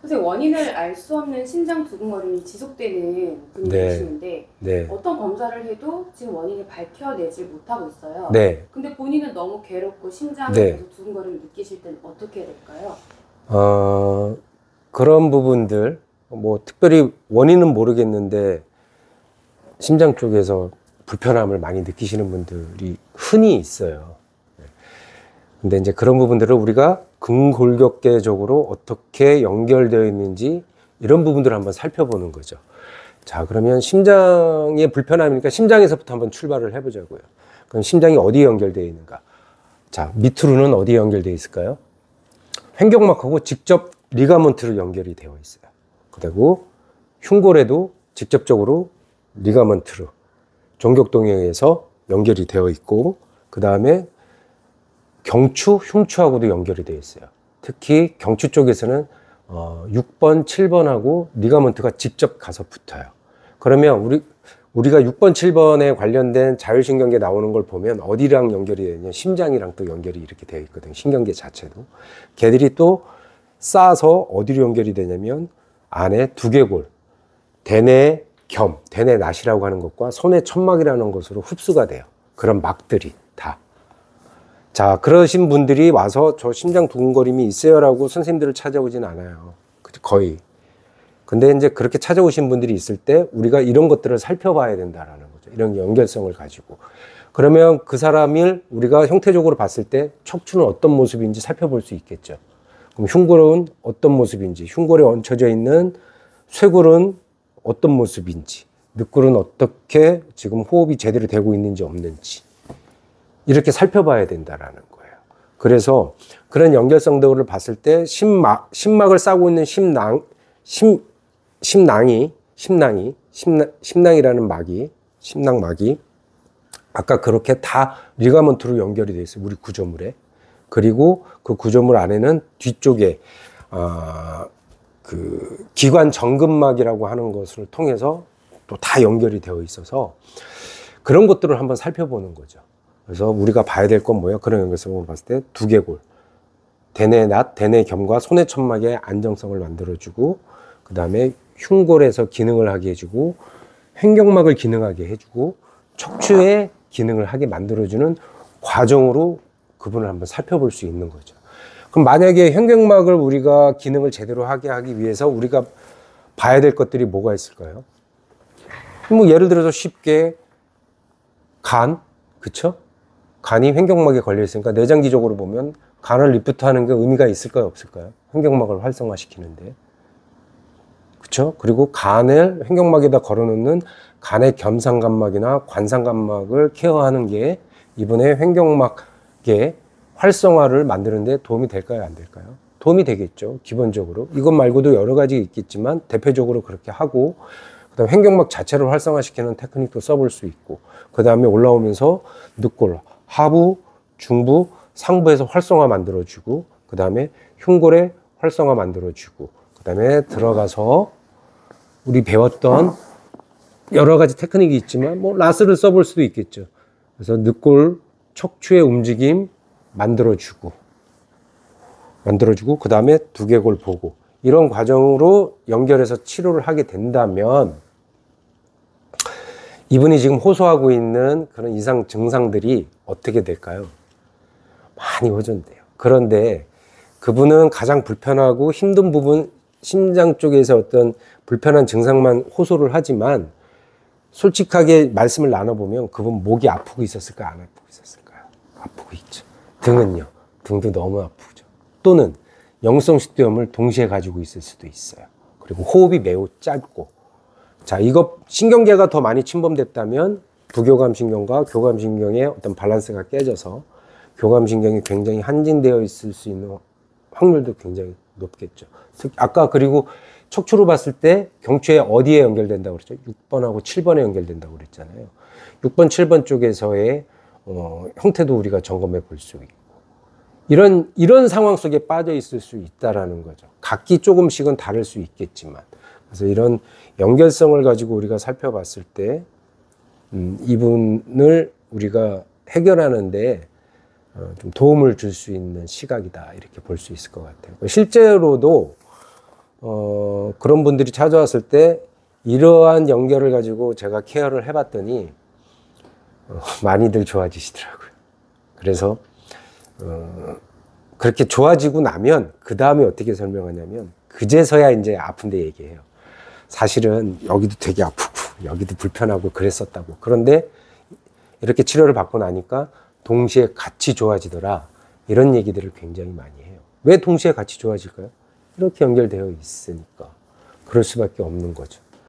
선생님, 원인을 알 수 없는 심장 두근거림이 지속되는 분이 네. 계시는데 네. 어떤 검사를 해도 지금 원인을 밝혀내지 못하고 있어요. 네. 근데 본인은 너무 괴롭고 심장이 네. 계속 두근거림을 느끼실 때는 어떻게 될까요? 그런 부분들, 뭐, 특별히 원인은 모르겠는데, 심장 쪽에서 불편함을 많이 느끼시는 분들이 흔히 있어요. 근데 이제 그런 부분들을 우리가 근골격계적으로 어떻게 연결되어 있는지 이런 부분들을 한번 살펴보는 거죠. 자, 그러면 심장의 불편함이니까 심장에서부터 한번 출발을 해보자고요. 그럼 심장이 어디에 연결되어 있는가? 자, 밑으로는 어디에 연결되어 있을까요? 횡격막하고 직접 리가먼트로 연결이 되어 있어요. 그리고 흉골에도 직접적으로 리가먼트로 종격동에 의해서 연결이 되어 있고, 그 다음에 경추, 흉추하고도 연결이 되어 있어요. 특히 경추 쪽에서는 6번, 7번하고 리가먼트가 직접 가서 붙어요. 그러면 우리가 6번, 7번에 관련된 자율신경계 나오는 걸 보면 어디랑 연결이 되냐, 심장이랑 또 연결이 이렇게 되어 있거든요. 신경계 자체도. 걔들이 또 쌓아서 어디로 연결이 되냐면 안에 두개골, 대뇌 겸, 대뇌 낫이라고 하는 것과 손의 천막이라는 것으로 흡수가 돼요. 그런 막들이 다. 자, 그러신 분들이 와서 저 심장 두근거림이 있어요라고 선생님들을 찾아오진 않아요. 거의. 근데 이제 그렇게 찾아오신 분들이 있을 때 우리가 이런 것들을 살펴봐야 된다라는 거죠. 이런 연결성을 가지고. 그러면 그 사람을 우리가 형태적으로 봤을 때 척추는 어떤 모습인지 살펴볼 수 있겠죠. 그럼 흉골은 어떤 모습인지, 흉골에 얹혀져 있는 쇄골은 어떤 모습인지, 늑골은 어떻게 지금 호흡이 제대로 되고 있는지 없는지 이렇게 살펴봐야 된다라는 거예요. 그래서 그런 연결성들을 봤을 때 심막을 싸고 있는 심낭이라는 막이, 심낭막이 아까 그렇게 다 리가먼트로 연결이 되어 있어요. 우리 구조물에. 그리고 그 구조물 안에는 뒤쪽에 그 기관 정근막이라고 하는 것을 통해서 또 다 연결이 되어 있어서 그런 것들을 한번 살펴보는 거죠. 그래서 우리가 봐야 될 건 뭐예요? 그런 연결성을 봤을 때 두개골, 대뇌 낫, 대뇌 겸과 손의 천막의 안정성을 만들어주고, 그 다음에 흉골에서 기능을 하게 해주고, 횡격막을 기능하게 해주고, 척추의 기능을 하게 만들어주는 과정으로 그분을 한번 살펴볼 수 있는 거죠. 그럼 만약에 횡격막을 우리가 기능을 제대로 하게 하기 위해서 우리가 봐야 될 것들이 뭐가 있을까요? 뭐 예를 들어서 쉽게 간, 그쵸? 간이 횡격막에 걸려 있으니까 내장기적으로 보면 간을 리프트하는 게 의미가 있을까요, 없을까요? 횡격막을 활성화시키는데, 그쵸? 그리고 간을 횡격막에다 걸어놓는 간의 겸상간막이나 관상간막을 케어하는 게 이번에 횡격막의 활성화를 만드는데 도움이 될까요, 안 될까요? 도움이 되겠죠, 기본적으로. 이것 말고도 여러 가지 있겠지만 대표적으로 그렇게 하고, 그다음 횡격막 자체를 활성화시키는 테크닉도 써볼 수 있고, 그 다음에 올라오면서 늑골, 하부, 중부, 상부에서 활성화 만들어주고, 그 다음에 흉골에 활성화 만들어주고, 그 다음에 들어가서 우리 배웠던 여러 가지 테크닉이 있지만 뭐 라스를 써볼 수도 있겠죠. 그래서 늑골, 척추의 움직임 만들어주고 그 다음에 두개골 보고, 이런 과정으로 연결해서 치료를 하게 된다면 이분이 지금 호소하고 있는 그런 이상 증상들이 어떻게 될까요? 많이 호전돼요. 그런데 그분은 가장 불편하고 힘든 부분, 심장 쪽에서 어떤 불편한 증상만 호소를 하지만 솔직하게 말씀을 나눠보면 그분 목이 아프고 있었을까요? 안 아프고 있었을까요? 아프고 있죠. 등은요? 등도 너무 아프죠. 또는 영성 식도염을 동시에 가지고 있을 수도 있어요. 그리고 호흡이 매우 짧고, 자, 이거 신경계가 더 많이 침범됐다면 부교감신경과 교감신경의 어떤 밸런스가 깨져서 교감신경이 굉장히 한진되어 있을 수 있는 확률도 굉장히 높겠죠. 아까 그리고 척추로 봤을 때 경추에 어디에 연결된다고 그랬죠? 6번하고 7번에 연결된다고 그랬잖아요. 6번, 7번 쪽에서의 형태도 우리가 점검해 볼 수 있고, 이런 상황 속에 빠져 있을 수 있다라는 거죠. 각기 조금씩은 다를 수 있겠지만, 그래서 이런 연결성을 가지고 우리가 살펴봤을 때 이분을 우리가 해결하는데 좀 도움을 줄 수 있는 시각이다, 이렇게 볼 수 있을 것 같아요. 실제로도 그런 분들이 찾아왔을 때 이러한 연결을 가지고 제가 케어를 해봤더니 많이들 좋아지시더라고요. 그래서 그렇게 좋아지고 나면 그 다음에 어떻게 설명하냐면 그제서야 이제 아픈데 얘기해요. 사실은 여기도 되게 아프고 여기도 불편하고 그랬었다고. 그런데 이렇게 치료를 받고 나니까 동시에 같이 좋아지더라. 이런 얘기들을 굉장히 많이 해요. 왜 동시에 같이 좋아질까요? 이렇게 연결되어 있으니까. 그럴 수밖에 없는 거죠.